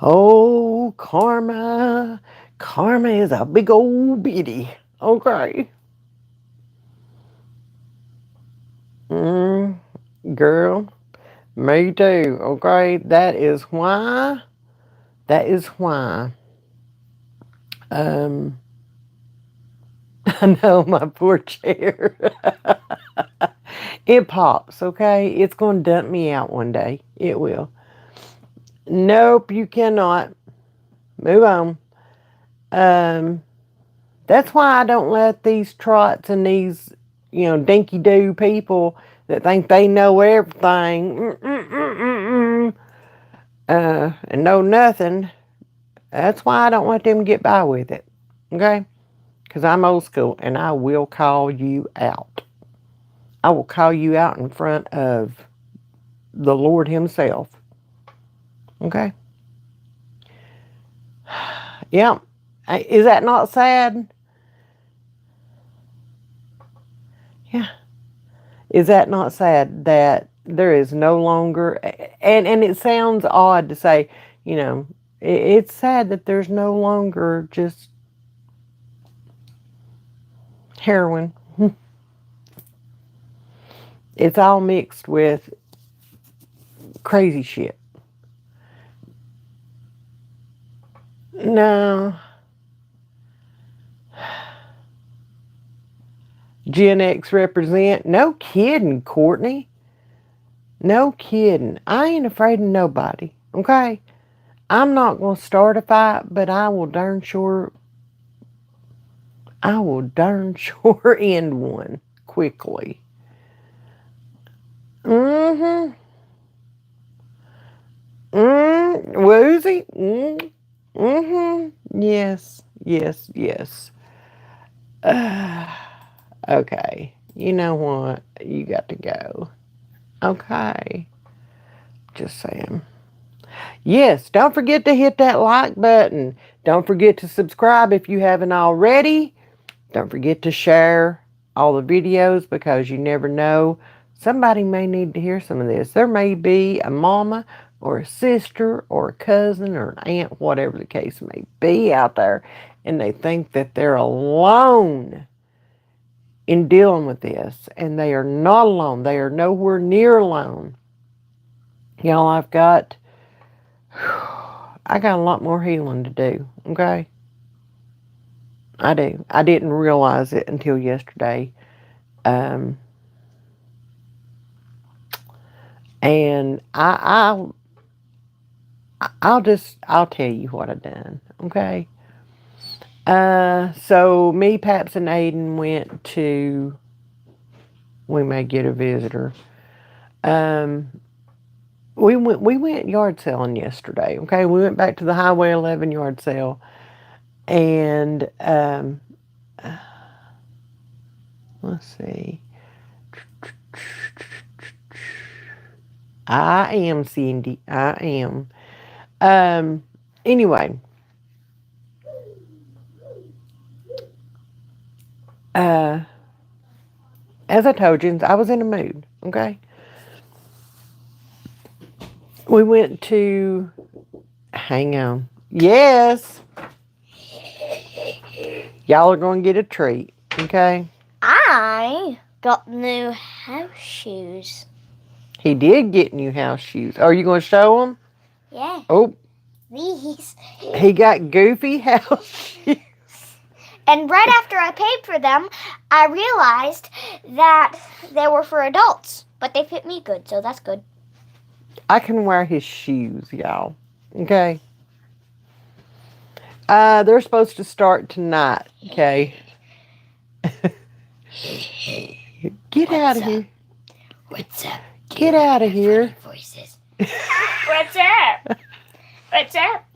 Oh, karma. Karma is a big old biddy. Okay. Girl, me too. Okay. That is why. That is why. Um, I know my poor chair. It pops, okay? It's going to dump me out one day. It will. Nope, you cannot. Move on. That's why I don't let these trots and these, dinky doo people that think they know everything and know nothing. That's why I don't let them get by with it. Okay? Because I'm old school and I will call you out. I will call you out in front of the Lord Himself. Okay? Yeah. Is that not sad? Yeah. Is that not sad that there is no longer, and it sounds odd to say, you know, it's sad that there's no longer just heroin. It's all mixed with crazy shit. No. Gen X represent. No kidding, Courtney. No kidding. I ain't afraid of nobody, okay? I'm not going to start a fight, but I will darn sure end one quickly. Mm-hmm. Woozy? Mm-hmm. Yes. Yes. Yes. Okay. You know what? You got to go. Okay. Just saying. Yes, don't forget to hit that like button. Don't forget to subscribe if you haven't already. Don't forget to share all the videos because you never know. Somebody may need to hear some of this. There may be a mama or a sister or a cousin or an aunt, whatever the case may be out there, and they think that they're alone in dealing with this, and they are not alone. They are nowhere near alone. Y'all, I got a lot more healing to do, okay? I do. I didn't realize it until yesterday. And I'll tell you what I done, okay? So me, Paps, and Aiden we may get a visitor. We went yard selling yesterday, okay? We went back to the Highway 11 yard sale, and let's see. I am, Cindy. I am. Anyway. As I told you, I was in a mood, okay? We went to... Hang on. Yes! Y'all are going to get a treat, okay? I got new house shoes. He did get new house shoes. Are you going to show them? Yeah. Oh. These. He got goofy house shoes. And right after I paid for them, I realized that they were for adults. But they fit me good, so that's good. I can wear his shoes, y'all. Okay? They're supposed to start tonight, okay? Get out of here. What's up? Get out of here. Voices. What's up? What's up?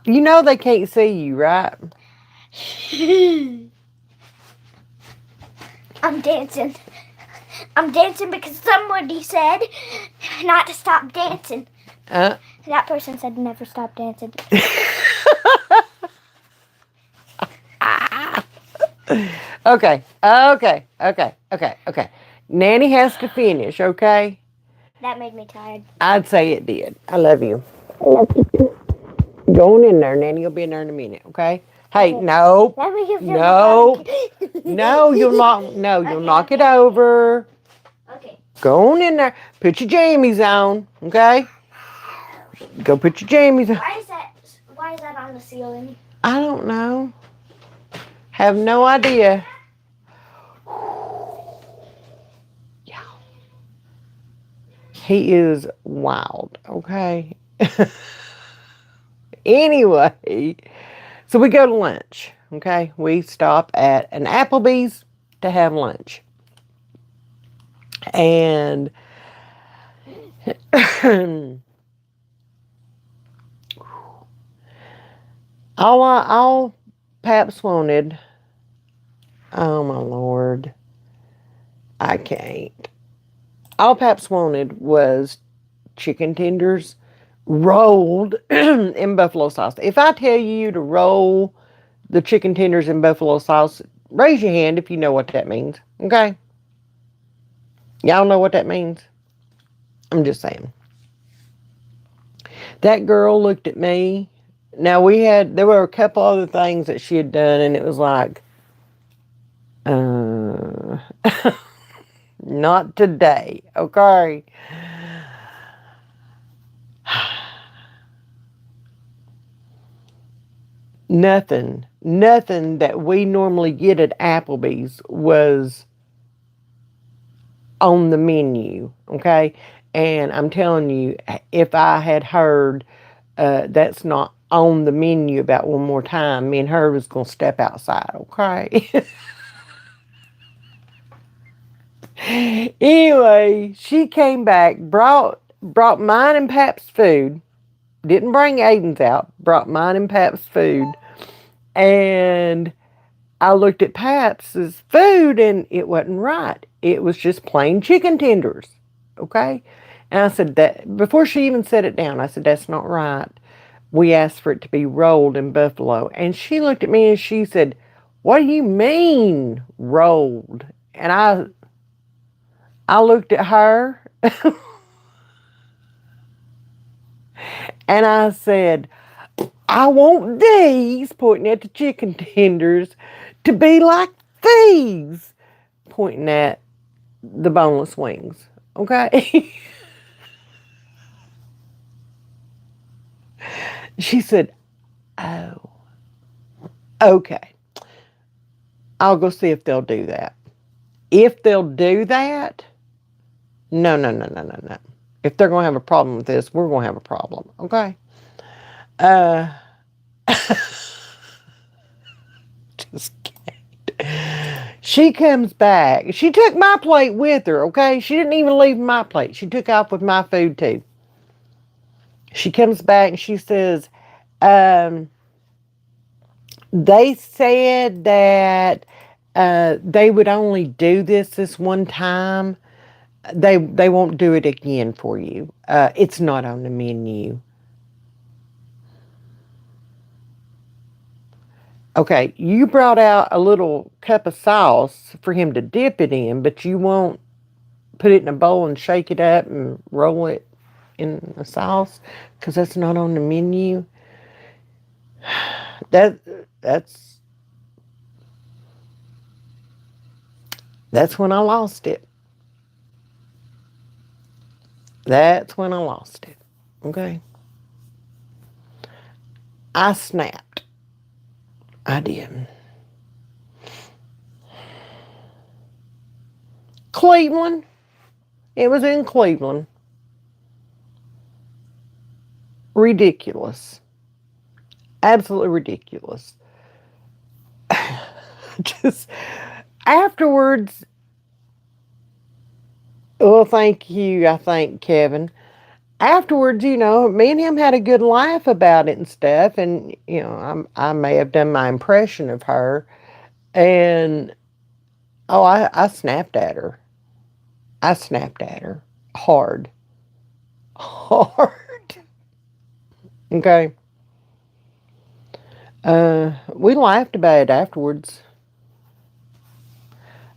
You know they can't see you, right? I'm dancing. I'm dancing because somebody said not to stop dancing. That person said never stop dancing. Okay. Nanny has to finish, okay? That made me tired. I'd say it did. I love you. I love you too. Go on in there, Nanny. You'll be in there in a minute, okay? Hey, Okay. no. Let me give you No. No, you'll knock it over. Okay. Go on in there. Put your jammies on, okay? Go put your jammies on. Why is that on the ceiling? I don't know. Have no idea. Yeah. He is wild, okay? Anyway, so we go to lunch, okay? We stop at an Applebee's to have lunch. And all Paps wanted, oh my Lord, I can't. All Paps wanted was chicken tenders rolled in buffalo sauce. If I tell you to roll the chicken tenders in buffalo sauce, raise your hand if you know what that means, okay? Y'all know what that means? I'm just saying. That girl looked at me. Now there were a couple other things that she had done, and it was like, not today, okay? Nothing that we normally get at Applebee's was on the menu, okay? And I'm telling you, if I had heard that's not on the menu about one more time, me and her was going to step outside, okay? Anyway, she came back, brought mine and Pap's food. Didn't bring Aiden's out, brought mine and Pap's food. And I looked at Pap's food and it wasn't right. It was just plain chicken tenders. Okay? And I said that, before she even set it down, I said, that's not right. We asked for it to be rolled in buffalo. And she looked at me and she said, what do you mean rolled? And I looked at her and I said, I want these, pointing at the chicken tenders, to be like these, pointing at the boneless wings. Okay? She said, oh, okay. I'll go see if they'll do that. If they'll do that, no. If they're going to have a problem with this, we're going to have a problem. Okay? Just kidding. She comes back. She took my plate with her, okay? She didn't even leave my plate. She took off with my food too. She comes back and she says, they said that they would only do this one time. They won't do it again for you. It's not on the menu. Okay, you brought out a little cup of sauce for him to dip it in, but you won't put it in a bowl and shake it up and roll it in the sauce because that's not on the menu. That's when I lost it. That's when I lost it. Okay. I snapped. I did. Cleveland. It was in Cleveland. Ridiculous. Absolutely ridiculous. Just afterwards, well, thank you. I thank Kevin. Afterwards, me and him had a good laugh about it and stuff. And, I may have done my impression of her. And, I snapped at her. I snapped at her. Hard. Okay. We laughed about it afterwards.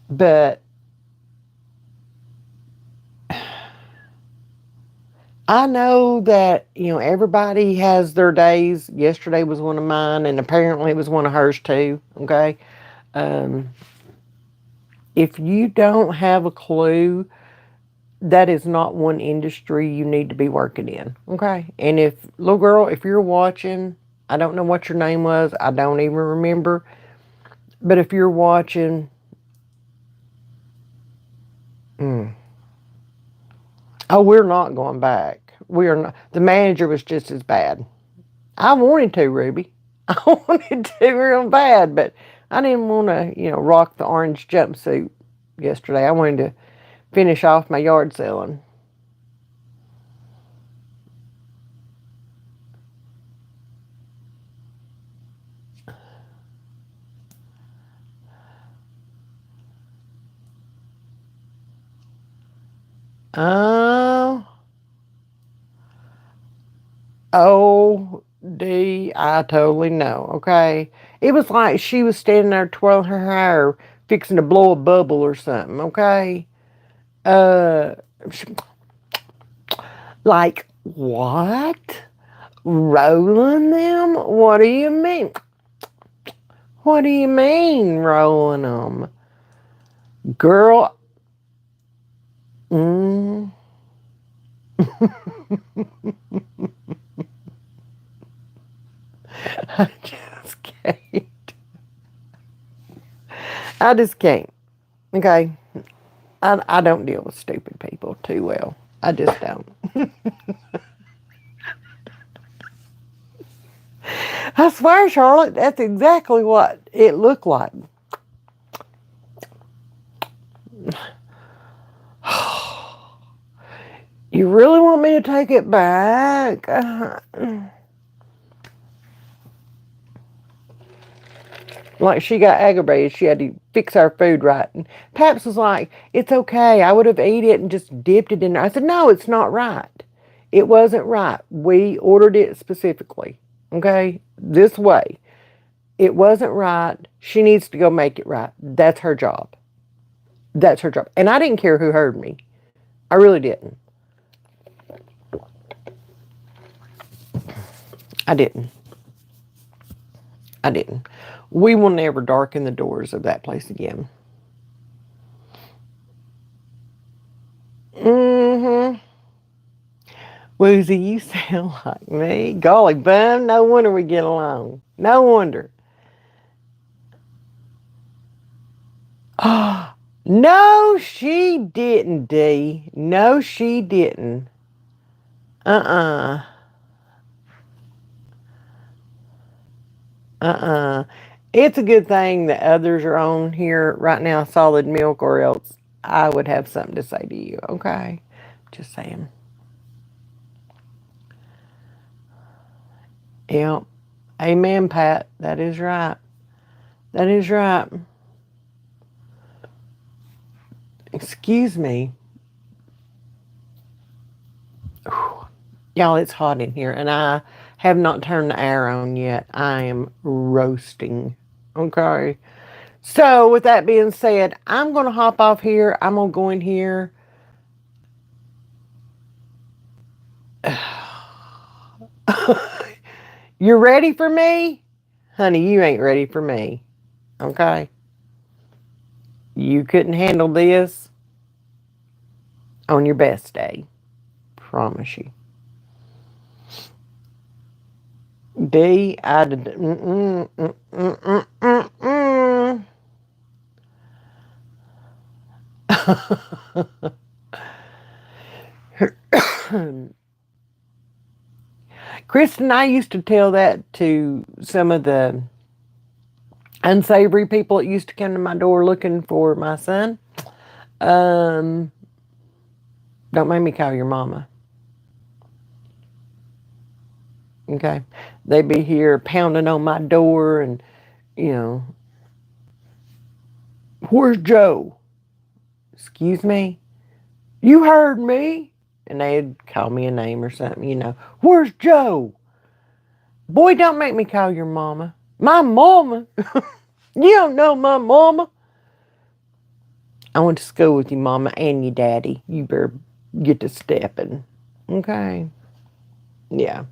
But I know that, everybody has their days. Yesterday was one of mine, and apparently it was one of hers too, okay? If you don't have a clue, that is not one industry you need to be working in, okay? And little girl, if you're watching, I don't know what your name was. I don't even remember. But if you're watching, we're not going back. We are not. The manager was just as bad. I wanted to, Ruby. I wanted to real bad, but I didn't want to, rock the orange jumpsuit yesterday. I wanted to finish off my yard selling. I totally know, okay? It was like she was standing there twirling her hair, fixing to blow a bubble or something, okay? Like, what? Rolling them? What do you mean? What do you mean, rolling them? Girl. I just can't. I just can't. Okay? I don't deal with stupid people too well. I just don't. I swear, Charlotte, that's exactly what it looked like. You really want me to take it back? Like she got aggravated. She had to fix our food right. And Paps was like, it's okay. I would have ate it and just dipped it in there. I said, no, it's not right. It wasn't right. We ordered it specifically. Okay? This way. It wasn't right. She needs to go make it right. That's her job. That's her job. And I didn't care who heard me. I really didn't. I didn't. We will never darken the doors of that place again. Woozy, you sound like me. Golly bum, no wonder we get along. No wonder. Oh, no, she didn't, Dee. No, she didn't. It's a good thing that others are on here right now, Solid Milk, or else I would have something to say to you, okay? Just saying. Yep. Amen, Pat. That is right. That is right. Excuse me. Y'all, it's hot in here, and I have not turned the air on yet. I am roasting. Okay. So, with that being said, I'm going to hop off here. I'm going to go in here. You're ready for me? Honey, you ain't ready for me. Okay? You couldn't handle this on your best day. Promise you. D, I did. Chris and I used to tell that to some of the unsavory people that used to come to my door looking for my son. Don't make me call your mama. Okay? They'd be here pounding on my door and, you know, where's Joe? Excuse me? You heard me? And they'd call me a name or something, you know. Where's Joe? Boy, don't make me call your mama. My mama? You don't know my mama. I went to school with your mama and your daddy. You better get to stepping. Okay? Yeah.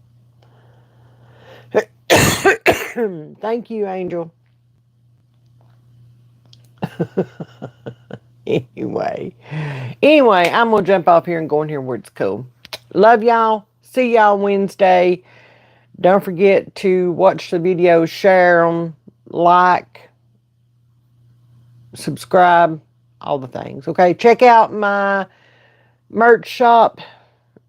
Thank you, Angel. Anyway, I'm going to jump off here and go in here where it's cool. Love y'all. See y'all Wednesday. Don't forget to watch the videos, share them, like, subscribe, all the things. Okay, check out my merch shop.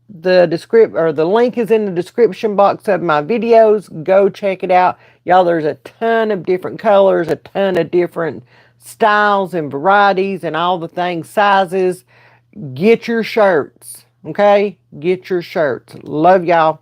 The link is in the description box of my videos. Go check it out. Y'all, there's a ton of different colors, a ton of different styles and varieties and all the things, sizes. Get your shirts, okay? Get your shirts. Love y'all.